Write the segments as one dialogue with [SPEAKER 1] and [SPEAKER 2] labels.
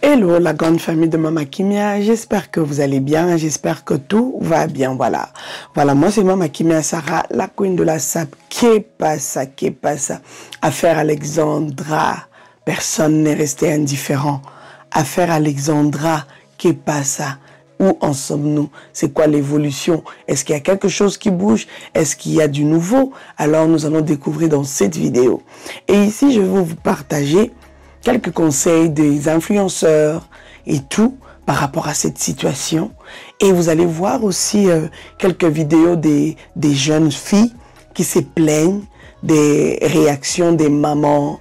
[SPEAKER 1] Hello la grande famille de Mama Kimia, j'espère que vous allez bien, j'espère que tout va bien, voilà. Voilà, moi c'est Mama Kimia Sarah, la queen de la SAP, qui passe, Affaire Alexandra, personne n'est resté indifférent. Affaire Alexandra, qui passe, où en sommes-nous? C'est quoi l'évolution? Est-ce qu'il y a quelque chose qui bouge? Est-ce qu'il y a du nouveau? Alors nous allons découvrir dans cette vidéo. Et ici je vais vous partager quelques conseils des influenceurs et tout par rapport à cette situation. Et vous allez voir aussi quelques vidéos des jeunes filles qui se plaignent des réactions des mamans,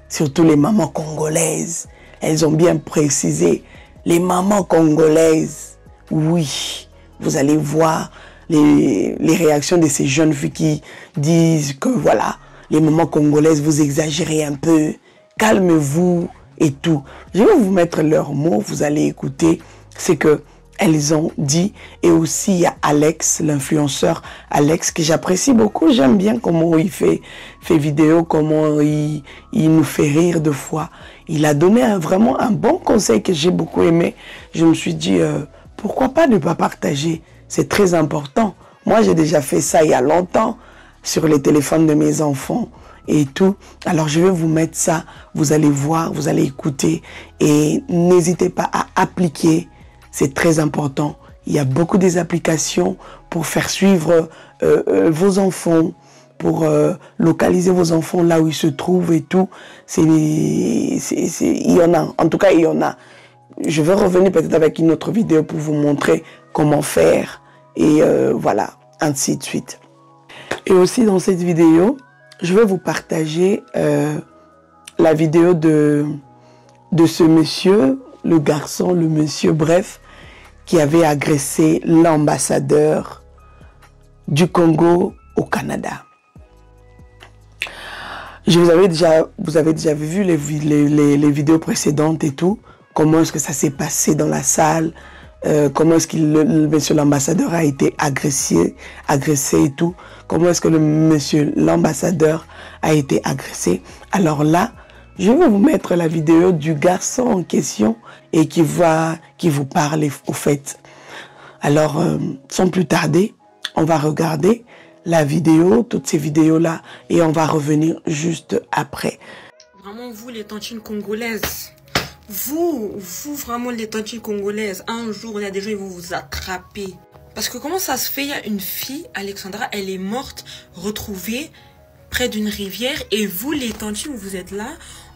[SPEAKER 1] surtout les mamans congolaises. Elles ont bien précisé, les mamans congolaises, oui, vous allez voir les réactions de ces jeunes filles qui disent que voilà, les mamans congolaises, vous exagérez un peu, calmez-vous et tout. Je vais vous mettre leurs mots, vous allez écouter ce que elles ont dit. Et aussi, il y a Alex, l'influenceur Alex, que j'apprécie beaucoup. J'aime bien comment il fait vidéo, comment il nous fait rire de fois. Il a donné vraiment un bon conseil que j'ai beaucoup aimé. Je me suis dit, pourquoi pas ne pas partager? C'est très important. Moi, j'ai déjà fait ça il y a longtemps sur les téléphones de mes enfants et tout. Alors je vais vous mettre ça, vous allez voir, vous allez écouter et n'hésitez pas à appliquer, c'est très important. Il y a beaucoup des applications pour faire suivre vos enfants, pour localiser vos enfants là où ils se trouvent et tout. Il y en a, en tout cas il y en a. Je vais revenir peut-être avec une autre vidéo pour vous montrer comment faire et voilà, ainsi de suite. Et aussi dans cette vidéo, je vais vous partager la vidéo de ce monsieur, le garçon, le monsieur, bref, qui avait agressé l'ambassadeur du Congo au Canada. Vous avez déjà vu les vidéos précédentes et tout, comment est-ce que ça s'est passé dans la salle, comment est-ce que monsieur l'ambassadeur a été agressé et tout, comment est-ce que l'ambassadeur a été agressé. Alors là, je vais vous mettre la vidéo du garçon en question et qui vous parle au fait. Alors, sans plus tarder, on va regarder la vidéo, toutes ces vidéos-là, et on va revenir juste après.
[SPEAKER 2] Vraiment, vous les tantines congolaises, vous vraiment les tantines congolaises, un jour il y a des gens qui vont vous attraper. Parce que comment ça se fait, il y a une fille, Alexandra, elle est morte, retrouvée près d'une rivière, et vous les tantines, vous êtes là,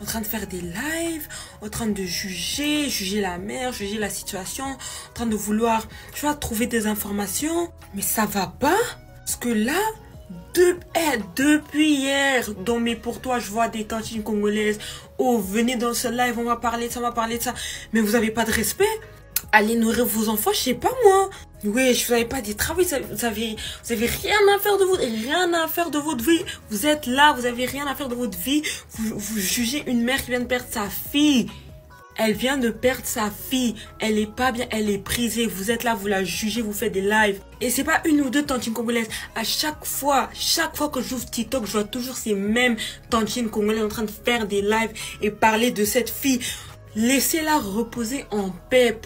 [SPEAKER 2] en train de faire des lives, en train de juger la mère, juger la situation, en train de vouloir, tu vois, trouver des informations. Mais ça va pas, parce que là, depuis hier, dans mes pour toi, je vois des tantines congolaises. Oh, venez dans ce live, on va parler de ça, on va parler de ça. Mais vous avez pas de respect. Allez nourrir vos enfants, je sais pas moi. Oui, je vous avais pas dit travail, vous avez rien à faire de votre vie. Vous êtes là, vous avez rien à faire de votre vie. Vous jugez une mère qui vient de perdre sa fille. Elle vient de perdre sa fille. Elle est pas bien, elle est prisée. Vous êtes là, vous la jugez, vous faites des lives. Et c'est pas une ou deux tantines congolaises. À chaque fois que j'ouvre TikTok, je vois toujours ces mêmes tantines congolaises en train de faire des lives et parler de cette fille. Laissez-la reposer en paix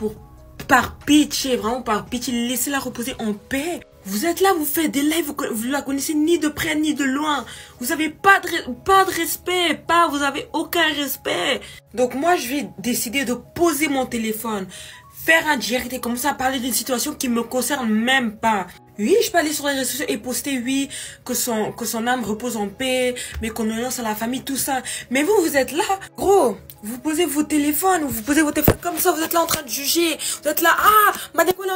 [SPEAKER 2] par pitié, vraiment par pitié. Laissez-la reposer en paix. Vous êtes là, vous faites des lives, vous la connaissez ni de près ni de loin. Vous avez pas de respect, vous avez aucun respect. Donc moi, je vais décider de poser mon téléphone, faire un direct et commencer à parler d'une situation qui me concerne même pas. Oui, je peux aller sur les réseaux sociaux et poster, oui, que son âme repose en paix, mes condoléances à la famille, tout ça. Mais vous êtes là, gros, vous posez vos téléphones comme ça, vous êtes là en train de juger. Vous êtes là, pas déconnant.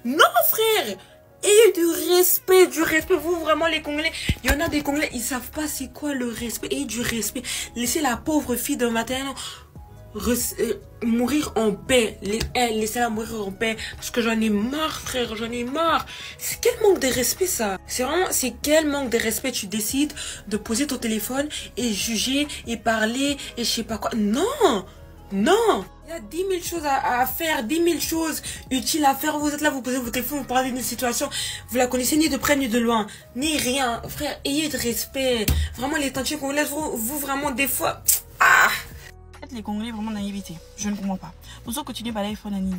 [SPEAKER 2] Non, frère! Ayez du respect, vous vraiment les Congolais. Il y en a des Congolais, ils savent pas c'est quoi le respect. Ayez du respect. Laissez la pauvre fille de matin mourir en paix. Laissez-la mourir en paix. Parce que j'en ai marre, frère, j'en ai marre. C'est quel manque de respect ça. C'est quel manque de respect. Tu décides de poser ton téléphone et juger et parler et je sais pas quoi. Non. Il y a 10 000 choses à faire, 10 000 choses utiles à faire. Vous êtes là, vous posez votre téléphone, vous parlez d'une situation. Vous la connaissez ni de près ni de loin. Ni rien. Frère, ayez de respect. Vraiment, les tantines congolaises, vous vraiment, des fois... les Congolais vraiment naïveté. Je ne comprends pas. Pour ça, continuez par l'iPhone Nani.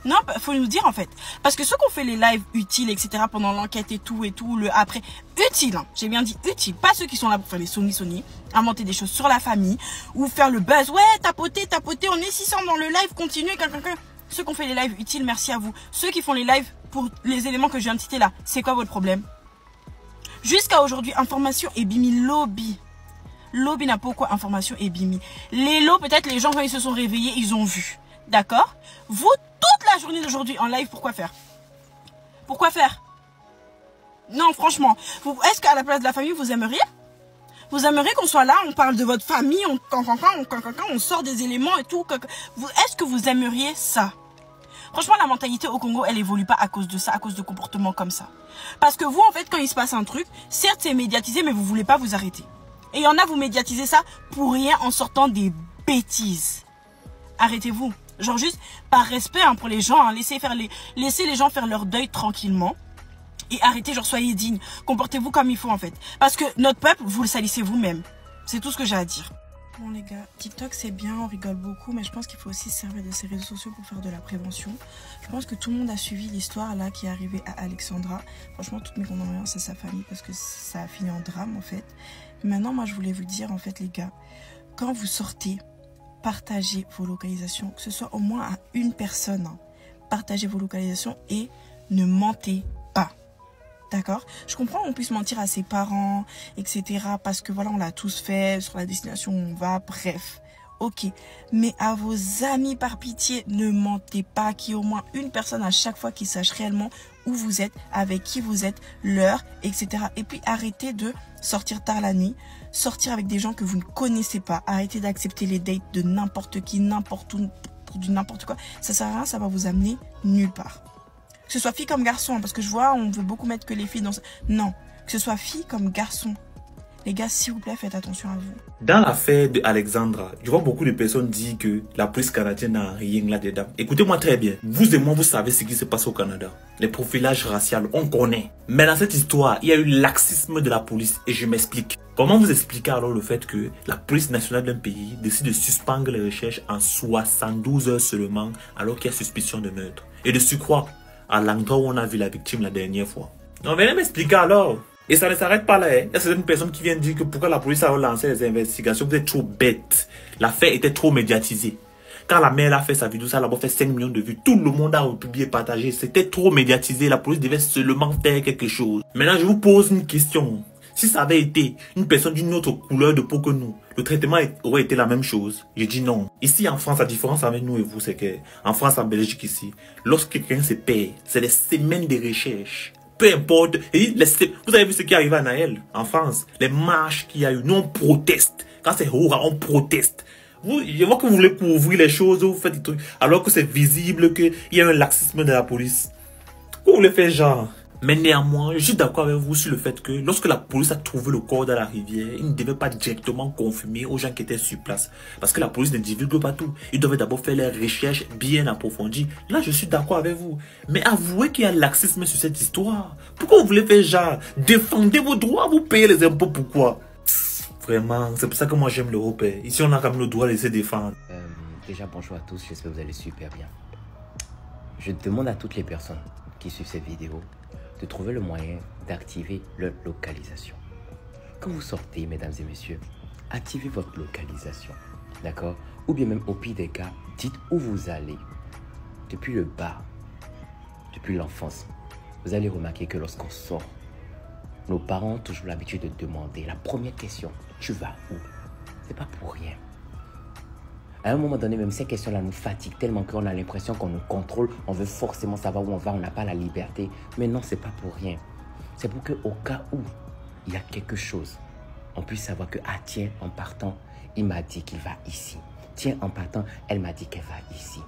[SPEAKER 2] Non, faut nous dire en fait. Parce que ceux qui ont fait les lives utiles, etc. pendant l'enquête et tout, le après. Utile, hein, j'ai bien dit utile. Pas ceux qui sont là pour faire les Sony, inventer des choses sur la famille. Ou faire le buzz. Ouais, tapoter, on est 600 dans le live, continuez. Ceux qui ont fait les lives utiles, merci à vous. Ceux qui font les lives pour les éléments que je viens de citer là, c'est quoi votre problème? Jusqu'à aujourd'hui, information et bimi lobby. Lobby n'a pas quoi information et bimi. Les lots, peut-être les gens quand ils se sont réveillés, ils ont vu. D'accord? Vous, toute la journée d'aujourd'hui en live, pourquoi faire? Pourquoi faire? Non, franchement. Est-ce qu'à la place de la famille, vous aimeriez? Vous aimeriez qu'on soit là, on parle de votre famille, on sort des éléments et tout. Est-ce que vous aimeriez ça? Franchement, la mentalité au Congo, elle évolue pas à cause de ça, à cause de comportements comme ça. Parce que vous, en fait, quand il se passe un truc, certes, c'est médiatisé, mais vous voulez pas vous arrêter. Et il y en a, vous médiatisez ça pour rien en sortant des bêtises. Arrêtez-vous. Genre juste par respect hein, pour les gens, hein, laissez les gens faire leur deuil tranquillement. Et arrêtez, genre soyez dignes. Comportez-vous comme il faut en fait. Parce que notre peuple, vous le salissez vous-même. C'est tout ce que j'ai à dire. Bon les gars, TikTok c'est bien, on rigole beaucoup, mais je pense qu'il faut aussi se servir de ces réseaux sociaux pour faire de la prévention. Je pense que tout le monde a suivi l'histoire là qui est arrivée à Alexandra. Franchement, toutes mes condoléances à sa famille parce que ça a fini en drame en fait. Mais maintenant, moi je voulais vous dire en fait les gars, quand vous sortez, partagez vos localisations, que ce soit au moins à une personne. Hein. Partagez vos localisations et ne mentez pas. D'accord? Je comprends qu'on puisse mentir à ses parents, etc. Parce que voilà, on l'a tous fait, sur la destination où on va, bref. Ok. Mais à vos amis, par pitié, ne mentez pas. Qu'il y ait au moins une personne à chaque fois qui sache réellement où vous êtes, avec qui vous êtes, l'heure, etc. Et puis arrêtez de sortir tard la nuit, sortir avec des gens que vous ne connaissez pas. Arrêtez d'accepter les dates de n'importe qui, n'importe où, pour du n'importe quoi. Ça sert à rien, ça va vous amener nulle part. Que ce soit fille comme garçon, parce que je vois, on veut beaucoup mettre que les filles dans... Non, que ce soit fille comme garçon. Les gars, s'il vous plaît, faites attention à vous.
[SPEAKER 3] Dans l'affaire de Alexandra, je vois beaucoup de personnes dire que la police canadienne n'a rien là-dedans. Écoutez-moi très bien. Vous et moi, vous savez ce qui se passe au Canada. Les profilages raciaux, on connaît. Mais dans cette histoire, il y a eu laxisme de la police et je m'explique. Comment vous expliquez alors le fait que la police nationale d'un pays décide de suspendre les recherches en 72 heures seulement alors qu'il y a suspicion de meurtre? Et de surcroît, à l'endroit où on a vu la victime la dernière fois. Non, venez m'expliquer alors. Et ça ne s'arrête pas là. Hein. Il y a certaines personnes qui viennent dire que pourquoi la police a lancé les investigations, vous êtes trop bête. L'affaire était trop médiatisée. Quand la mère a fait sa vidéo, ça a d'abord fait 5 millions de vues. Tout le monde a republié, partagé. C'était trop médiatisé. La police devait seulement faire quelque chose. Maintenant, je vous pose une question. Si ça avait été une personne d'une autre couleur de peau que nous, le traitement aurait été la même chose. Je dis non. Ici en France, la différence avec nous et vous, c'est que en France, en Belgique ici, lorsque quelqu'un se perd, c'est des semaines de recherche. Peu importe. Vous avez vu ce qui est arrivé à Naël en France. Les marches qu'il y a eu. Nous, on proteste. Quand c'est Hora, on proteste. Je vois que vous voulez couvrir les choses, vous faites des trucs, alors que c'est visible qu'il y a un laxisme de la police. Vous voulez faire genre. Mais néanmoins, je suis d'accord avec vous sur le fait que lorsque la police a trouvé le corps dans la rivière, ils ne devaient pas directement confirmer aux gens qui étaient sur place. Parce que la police ne divulgue pas tout. Ils devaient d'abord faire les recherches bien approfondies. Là, je suis d'accord avec vous. Mais avouez qu'il y a laxisme sur cette histoire. Pourquoi vous voulez faire genre, défendez vos droits, vous payez les impôts, pourquoi? Vraiment, c'est pour ça que moi j'aime l'Europe. Ici, on a quand même le droit de se défendre.
[SPEAKER 4] Déjà, bonjour à tous, j'espère que vous allez super bien. Je demande à toutes les personnes qui suivent cette vidéo de trouver le moyen d'activer leur localisation. Quand vous sortez, mesdames et messieurs, activez votre localisation, d'accord? Ou bien même au pire des cas, dites où vous allez. Depuis le bas, depuis l'enfance, vous allez remarquer que lorsqu'on sort, nos parents ont toujours l'habitude de demander la première question, tu vas où? C'est pas pour rien. À un moment donné, même ces questions-là nous fatiguent tellement qu'on a l'impression qu'on nous contrôle. On veut forcément savoir où on va, on n'a pas la liberté. Mais non, c'est pas pour rien. C'est pour qu'au cas où il y a quelque chose, on puisse savoir que, ah tiens, en partant, il m'a dit qu'il va ici. Tiens, en partant, elle m'a dit qu'elle va ici.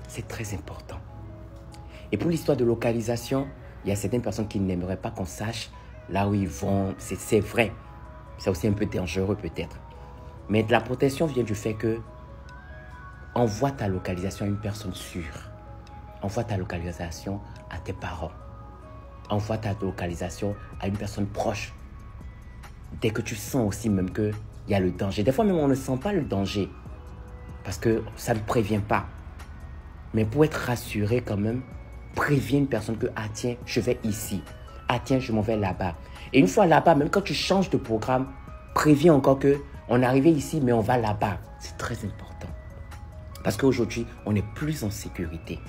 [SPEAKER 4] C'est très important. Et pour l'histoire de localisation, il y a certaines personnes qui n'aimeraient pas qu'on sache là où ils vont. C'est vrai. C'est aussi un peu dangereux peut-être. Mais de la protection vient du fait que envoie ta localisation à une personne sûre. Envoie ta localisation à tes parents. Envoie ta localisation à une personne proche. Dès que tu sens aussi même qu'il y a le danger. Des fois même on ne sent pas le danger. Parce que ça ne prévient pas. Mais pour être rassuré quand même, préviens une personne que, ah tiens, je vais ici. Ah tiens, je m'en vais là-bas. Et une fois là-bas, même quand tu changes de programme, préviens encore que on est arrivé ici, mais on va là-bas. C'est très important. Parce qu'aujourd'hui, on est plus en sécurité.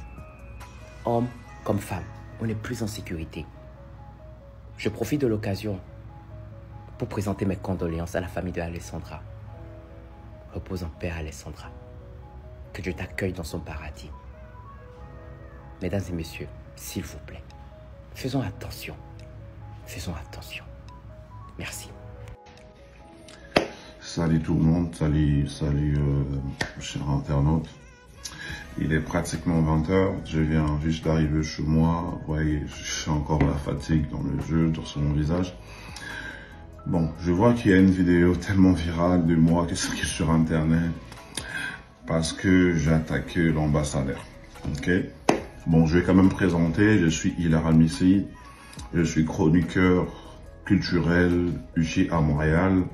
[SPEAKER 4] Homme comme femme, on est plus en sécurité. Je profite de l'occasion pour présenter mes condoléances à la famille de Alessandra. Repose en paix, Alessandra. Que Dieu t'accueille dans son paradis. Mesdames et messieurs, s'il vous plaît, faisons attention. Faisons attention. Merci.
[SPEAKER 5] Salut tout le monde, salut chers internautes. Il est pratiquement 20 h, je viens juste d'arriver chez moi. Vous voyez, j'ai encore la fatigue dans le jeu, sur mon visage. Bon, je vois qu'il y a une vidéo tellement virale de moi qui est sur internet parce que j'ai attaqué l'ambassadeur. Ok. Bon, je vais quand même présenter, je suis Hilaire Amissi, je suis chroniqueur culturel ici à Montréal.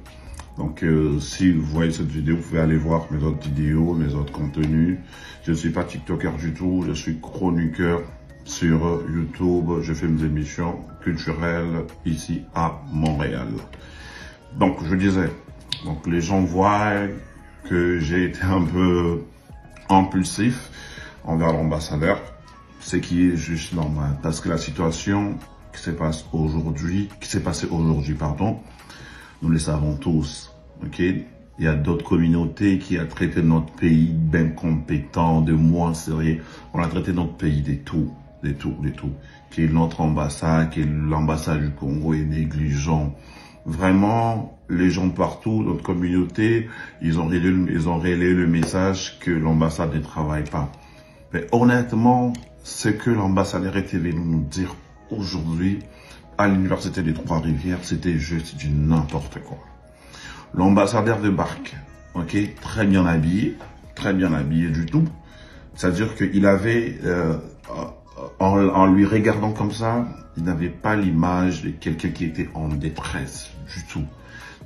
[SPEAKER 5] Donc, si vous voyez cette vidéo, vous pouvez aller voir mes autres vidéos, mes autres contenus. Je ne suis pas TikToker du tout, je suis chroniqueur sur YouTube. Je fais mes émissions culturelles ici à Montréal. Donc, je disais, donc les gens voient que j'ai été un peu impulsif envers l'ambassadeur, ce qui est juste normal. Parce que la situation qui s'est passée aujourd'hui, pardon, nous le savons tous, ok? Il y a d'autres communautés qui ont traité notre pays d'incompétent, de moins sérieux. On a traité notre pays de tout. Qui est notre ambassade, qui est l'ambassade du Congo est négligent. Vraiment, les gens partout, notre communauté, ils ont relayé le message que l'ambassade ne travaille pas. Mais honnêtement, ce que l'ambassadeur était venu nous dire aujourd'hui, à l'université des Trois-Rivières, c'était juste du n'importe quoi. L'ambassadeur débarque, ok, très bien habillé du tout. C'est-à-dire qu'il avait, en lui regardant comme ça, il n'avait pas l'image de quelqu'un qui était en détresse du tout.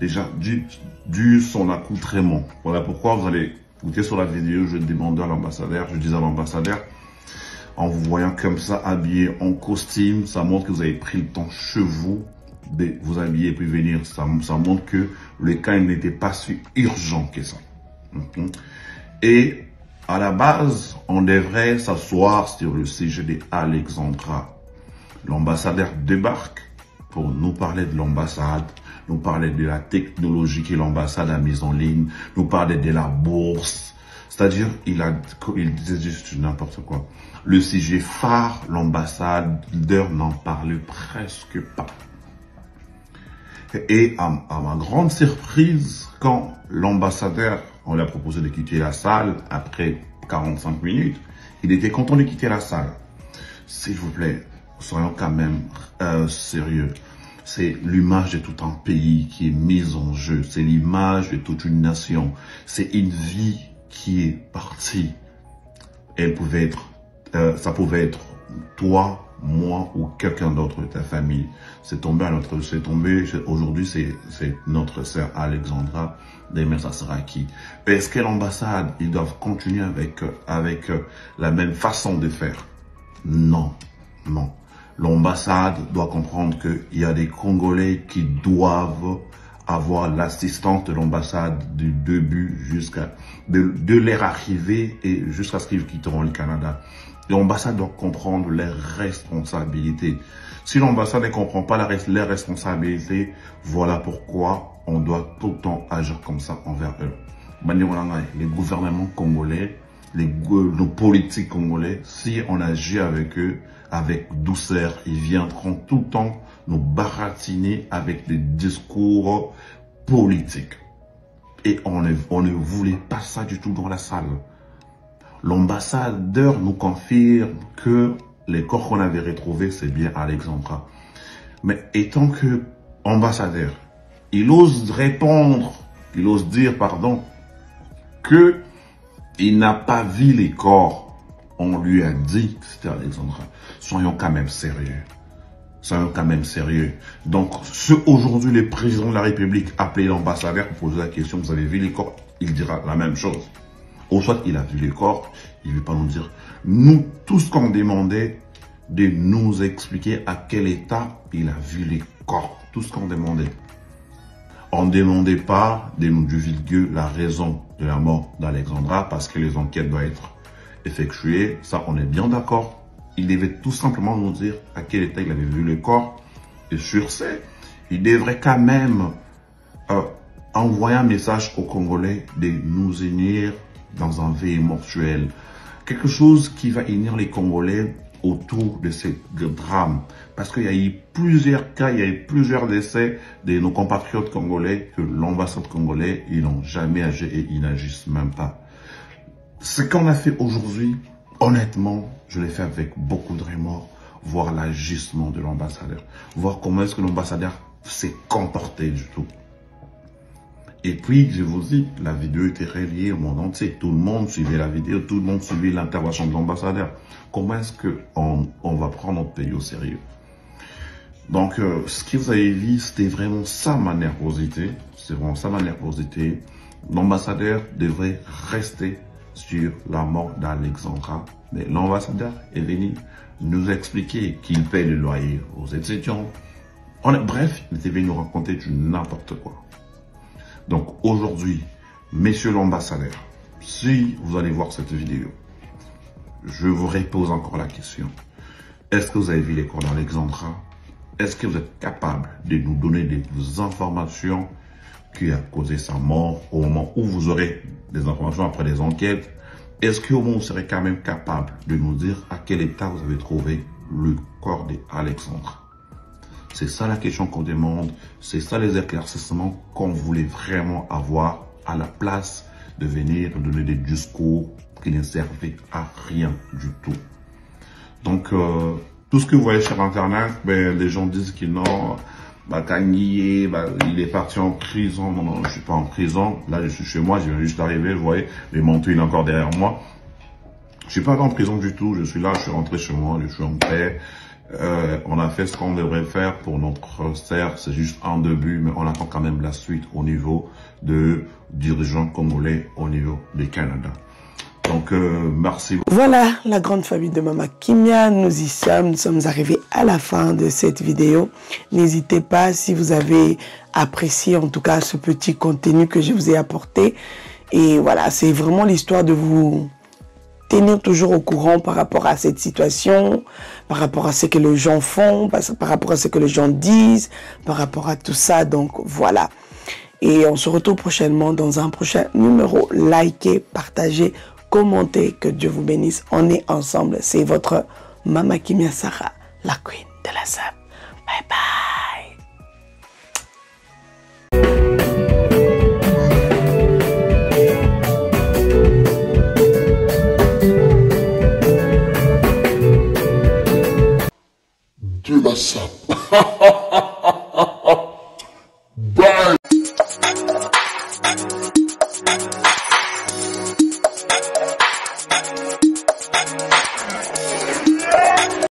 [SPEAKER 5] Déjà, dû son accoutrement. Voilà pourquoi vous allez écouter sur la vidéo, je demandais à l'ambassadeur, je disais à l'ambassadeur, en vous voyant comme ça, habillé en costume, ça montre que vous avez pris le temps chez vous de vous habiller puis venir. Ça montre que le cas n'était pas si urgent que ça. Et à la base, on devrait s'asseoir sur le sujet d'Alexandra. L'ambassadeur débarque pour nous parler de l'ambassade, nous parler de la technologie que l'ambassade a mise en ligne, nous parler de la bourse. C'est-à-dire, il disait juste n'importe quoi. Le sujet phare, l'ambassadeur n'en parle presque pas. Et à ma grande surprise, quand l'ambassadeur, on lui a proposé de quitter la salle après 45 minutes, il était content de quitter la salle. S'il vous plaît, soyons quand même sérieux. C'est l'image de tout un pays qui est mise en jeu. C'est l'image de toute une nation. C'est une vie qui est partie. Elle pouvait être, ça pouvait être toi, moi ou quelqu'un d'autre de ta famille. C'est tombé aujourd'hui, c'est notre sœur Alexandra. Demain, ça sera qui? Est-ce que l'ambassade, ils doivent continuer avec la même façon de faire? Non, non. L'ambassade doit comprendre qu'il y a des Congolais qui doivent avoir l'assistance de l'ambassade du début de leur arrivée et jusqu'à ce qu'ils quitteront le Canada. L'ambassade doit comprendre leurs responsabilités. Si l'ambassade ne comprend pas leurs responsabilités, voilà pourquoi on doit tout le temps agir comme ça envers eux. Les gouvernements congolais, nos politiques congolais, si on agit avec eux avec douceur, ils viendront tout le temps nous baratiner avec des discours politiques. Et on ne voulait pas ça du tout dans la salle. L'ambassadeur nous confirme que les corps qu'on avait retrouvés, c'est bien Alexandra. Mais étant que ambassadeur, il ose répondre, il ose dire, pardon, que il n'a pas vu les corps. On lui a dit que c'était Alexandra. Soyons quand même sérieux. Soyons quand même sérieux. Donc, aujourd'hui, le président de la République a appelé l'ambassadeur pour poser la question, vous avez vu les corps? Il dira la même chose. Ou soit il a vu les corps, il ne veut pas nous dire. Nous, tout ce qu'on demandait, de nous expliquer à quel état il a vu les corps. Tout ce qu'on demandait. On ne demandait pas de nous divulguer la raison de la mort d'Alexandra parce que les enquêtes doivent être effectuées. Ça, on est bien d'accord. Il devait tout simplement nous dire à quel état il avait vu le corps. Et sur ce, il devrait quand même envoyer un message aux Congolais de nous unir dans un veille mortuel. Quelque chose qui va unir les Congolais autour de ce drame. Parce qu'il y a eu plusieurs cas, il y a eu plusieurs décès de nos compatriotes congolais que l'ambassade congolaise, ils n'ont jamais agi et ils n'agissent même pas. Ce qu'on a fait aujourd'hui, honnêtement, je l'ai fait avec beaucoup de remords, voir l'agissement de l'ambassadeur, voir comment est-ce que l'ambassadeur s'est comporté du tout. Et puis, je vous dis, la vidéo était reliée au monde entier. Tout le monde suivait la vidéo, tout le monde suivait l'intervention de l'ambassadeur. Comment est-ce qu'on va prendre notre pays au sérieux? Donc, ce que vous avez vu, c'était vraiment ça ma nervosité. C'est vraiment ça ma nervosité. L'ambassadeur devrait rester sur la mort d'Alexandra. Mais l'ambassadeur est venu nous expliquer qu'il paie le loyer aux étudiants. Bref, il était venu nous raconter du n'importe quoi. Donc aujourd'hui, messieurs l'ambassadeur, si vous allez voir cette vidéo, je vous repose encore la question. Est-ce que vous avez vu les corps d'Alexandra? Est-ce que vous êtes capable de nous donner des informations qui a causé sa mort au moment où vous aurez des informations après des enquêtes? Est-ce qu'au moins vous serez quand même capable de nous dire à quel état vous avez trouvé le corps d'Alexandra? C'est ça la question qu'on demande, c'est ça les éclaircissements qu'on voulait vraiment avoir à la place de venir donner des discours qui ne servaient à rien du tout. Donc, tout ce que vous voyez sur Internet, les gens disent qu'ils n'ont Kanye, il est parti en prison. Non, non, je suis pas en prison. Là, je suis chez moi, je viens juste d'arriver, vous voyez, les manteaux, il est encore derrière moi. Je suis pas en prison du tout, je suis là, je suis rentré chez moi, je suis en paix. On a fait ce qu'on devrait faire pour notre serre, c'est juste un début, mais on attend quand même la suite au niveau de dirigeants congolais au niveau du Canada. Donc, merci.
[SPEAKER 1] Voilà la grande famille de Mama Kimia, nous sommes arrivés à la fin de cette vidéo. N'hésitez pas si vous avez apprécié en tout cas ce petit contenu que je vous ai apporté. Et voilà, c'est vraiment l'histoire de vous tenir toujours au courant par rapport à cette situation, par rapport à ce que les gens font, par rapport à ce que les gens disent, par rapport à tout ça. Donc voilà. Et on se retrouve prochainement dans un prochain numéro. Likez, partagez, commentez. Que Dieu vous bénisse. On est ensemble. C'est votre Mama Kimia Sarah, la queen de la SAP. Bye bye.
[SPEAKER 6] De la SAP.